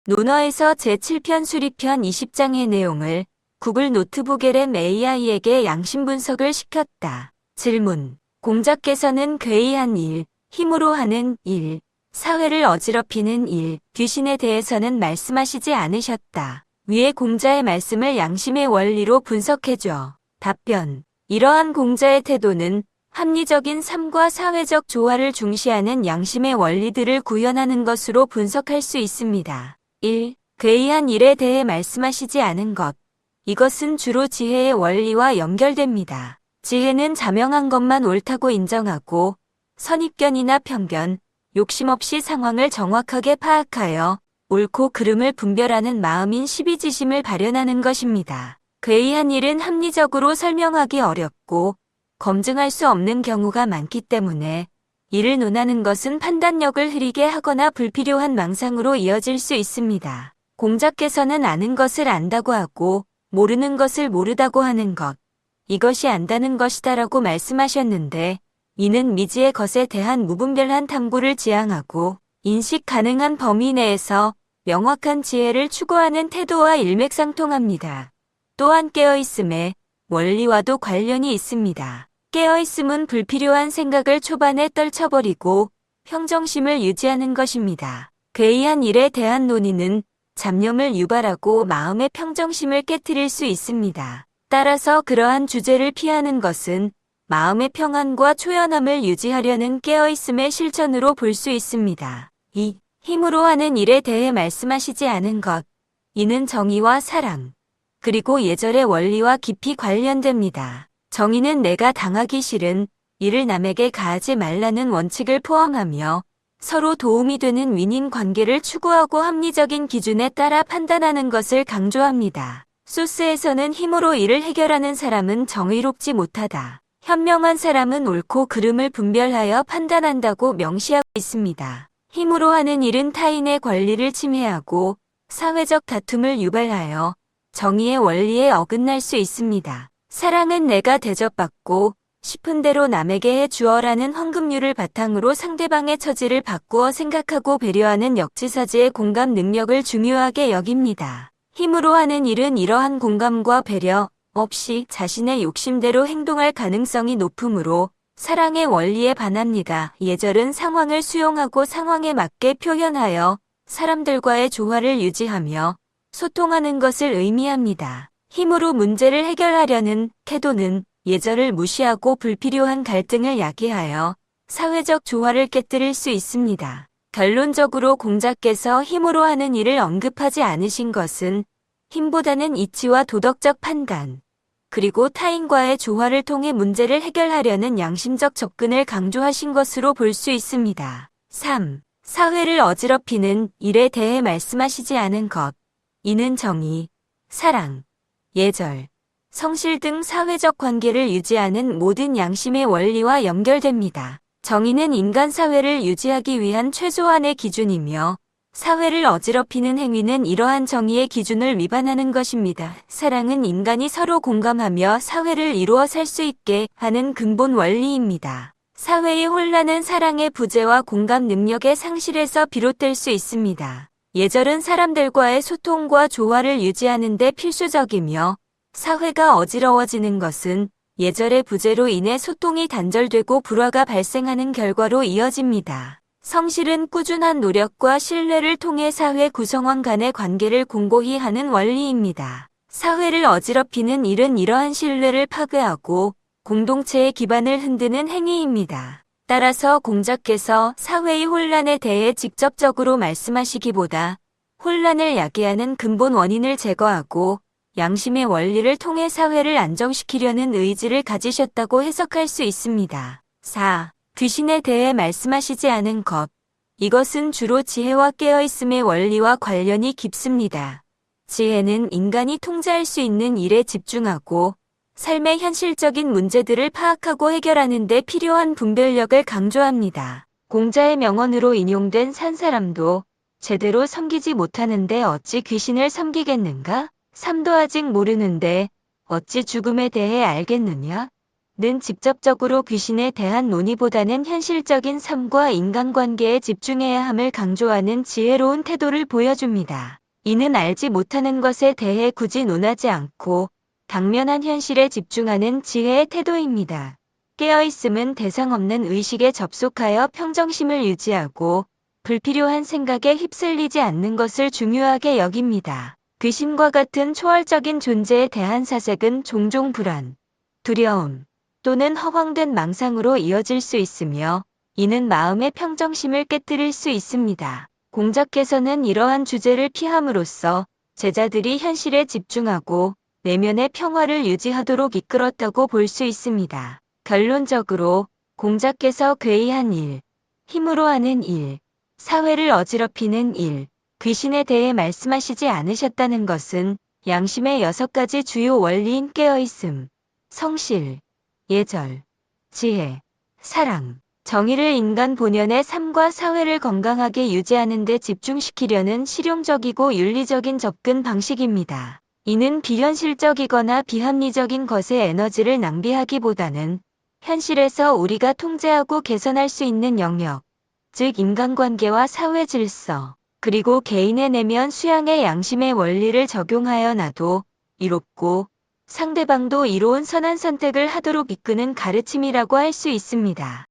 논어에서 제7편 수리편 20장의 내용을 구글 노트북 LM AI에게 양심 분석을 시켰다. 질문. 공자께서는 괴이한 일, 힘으로 하는 일, 사회를 어지럽히는 일, 귀신에 대해서는 말씀하시지 않으셨다. 위의 공자의 말씀을 양심의 원리로 분석해줘. 답변. 이러한 공자의 태도는 합리적인 삶과 사회적 조화를 중시하는 양심의 원리들을 구현하는 것으로 분석할 수 있습니다. 1. 괴이한 일에 대해 말씀하시지 않은 것. 이것은 주로 지혜의 원리와 연결됩니다. 지혜는 자명한 것만 옳다고 인정하고 선입견이나 편견, 욕심 없이 상황을 정확하게 파악하여 옳고 그름을 분별하는 마음인 시비지심을 발현하는 것입니다. 괴이한 일은 합리적으로 설명하기 어렵고 검증할 수 없는 경우가 많기 때문에 이를 논하는 것은 판단력을 흐리게 하거나 불필요한 망상으로 이어질 수 있습니다. 공자께서는 아는 것을 안다고 하고 모르는 것을 모르다고 하는 것, 이것이 안다는 것이다라고 말씀하셨는데 이는 미지의 것에 대한 무분별한 탐구를 지향하고 인식 가능한 범위 내에서 명확한 지혜를 추구하는 태도와 일맥상통합니다. 또한 깨어있음의 원리와도 관련이 있습니다. 깨어있음은 불필요한 생각을 초반에 떨쳐버리고 평정심을 유지하는 것입니다. 괴이한 일에 대한 논의는 잡념을 유발하고 마음의 평정심을 깨트릴 수 있습니다. 따라서 그러한 주제를 피하는 것은 마음의 평안과 초연함을 유지하려는 깨어있음의 실천으로 볼 수 있습니다. 2. 힘으로 하는 일에 대해 말씀하시지 않은 것. 이는 정의와 사랑, 그리고 예절의 원리와 깊이 관련됩니다. 정의는 내가 당하기 싫은 일을 남에게 가하지 말라는 원칙을 포함하며 서로 도움이 되는 윈윈 관계를 추구하고 합리적인 기준에 따라 판단하는 것을 강조합니다. 소스에서는 힘으로 일을 해결하는 사람은 정의롭지 못하다. 현명한 사람은 옳고 그름을 분별하여 판단한다고 명시하고 있습니다. 힘으로 하는 일은 타인의 권리를 침해하고 사회적 다툼을 유발하여 정의의 원리에 어긋날 수 있습니다. 사랑은 내가 대접받고 싶은 대로 남에게 해주어라는 황금률을 바탕으로 상대방의 처지를 바꾸어 생각하고 배려하는 역지사지의 공감 능력을 중요하게 여깁니다. 힘으로 하는 일은 이러한 공감과 배려 없이 자신의 욕심대로 행동할 가능성이 높으므로 사랑의 원리에 반합니다. 예절은 상황을 수용하고 상황에 맞게 표현하여 사람들과의 조화를 유지하며 소통하는 것을 의미합니다. 힘으로 문제를 해결하려는 태도는 예절을 무시하고 불필요한 갈등을 야기하여 사회적 조화를 깨뜨릴 수 있습니다. 결론적으로 공자께서 힘으로 하는 일을 언급하지 않으신 것은 힘보다는 이치와 도덕적 판단, 그리고 타인과의 조화를 통해 문제를 해결하려는 양심적 접근을 강조하신 것으로 볼 수 있습니다. 3. 사회를 어지럽히는 일에 대해 말씀하시지 않은 것. 이는 정의, 사랑, 예절, 성실 등 사회적 관계를 유지하는 모든 양심의 원리와 연결됩니다. 정의는 인간 사회를 유지하기 위한 최소한의 기준이며 사회를 어지럽히는 행위는 이러한 정의의 기준을 위반하는 것입니다. 사랑은 인간이 서로 공감하며 사회를 이루어 살 수 있게 하는 근본 원리입니다. 사회의 혼란은 사랑의 부재와 공감 능력의 상실에서 비롯될 수 있습니다. 예절은 사람들과의 소통과 조화를 유지하는 데 필수적이며 사회가 어지러워지는 것은 예절의 부재로 인해 소통이 단절되고 불화가 발생하는 결과로 이어집니다. 성실은 꾸준한 노력과 신뢰를 통해 사회 구성원 간의 관계를 공고히 하는 원리입니다. 사회를 어지럽히는 일은 이러한 신뢰를 파괴하고 공동체의 기반을 흔드는 행위입니다. 따라서 공자께서 사회의 혼란에 대해 직접적으로 말씀하시기보다 혼란을 야기하는 근본 원인을 제거하고 양심의 원리를 통해 사회를 안정시키려는 의지를 가지셨다고 해석할 수 있습니다. 4. 귀신에 대해 말씀하시지 않은 것. 이것은 주로 지혜와 깨어있음의 원리와 관련이 깊습니다. 지혜는 인간이 통제할 수 있는 일에 집중하고 삶의 현실적인 문제들을 파악하고 해결하는 데 필요한 분별력을 강조합니다. 공자의 명언으로 인용된 산 사람도 제대로 섬기지 못하는데 어찌 귀신을 섬기겠는가? 삶도 아직 모르는데 어찌 죽음에 대해 알겠느냐? 직접적으로 귀신에 대한 논의보다는 현실적인 삶과 인간관계에 집중해야 함을 강조하는 지혜로운 태도를 보여줍니다. 이는 알지 못하는 것에 대해 굳이 논하지 않고 당면한 현실에 집중하는 지혜의 태도입니다. 깨어있음은 대상 없는 의식에 접속하여 평정심을 유지하고 불필요한 생각에 휩쓸리지 않는 것을 중요하게 여깁니다. 귀신과 같은 초월적인 존재에 대한 사색은 종종 불안, 두려움 또는 허황된 망상으로 이어질 수 있으며 이는 마음의 평정심을 깨뜨릴 수 있습니다. 공자께서는 이러한 주제를 피함으로써 제자들이 현실에 집중하고 내면의 평화를 유지하도록 이끌었다고 볼 수 있습니다. 결론적으로 공자께서 괴이한 일, 힘으로 하는 일, 사회를 어지럽히는 일, 귀신에 대해 말씀하시지 않으셨다는 것은 양심의 6가지 주요 원리인 깨어있음, 성실, 예절, 지혜, 사랑, 정의를 인간 본연의 삶과 사회를 건강하게 유지하는 데 집중시키려는 실용적이고 윤리적인 접근 방식입니다. 이는 비현실적이거나 비합리적인 것에 에너지를 낭비하기보다는 현실에서 우리가 통제하고 개선할 수 있는 영역, 즉 인간관계와 사회 질서, 그리고 개인의 내면 수양의 양심의 원리를 적용하여 나도 이롭고 상대방도 이로운 선한 선택을 하도록 이끄는 가르침이라고 할 수 있습니다.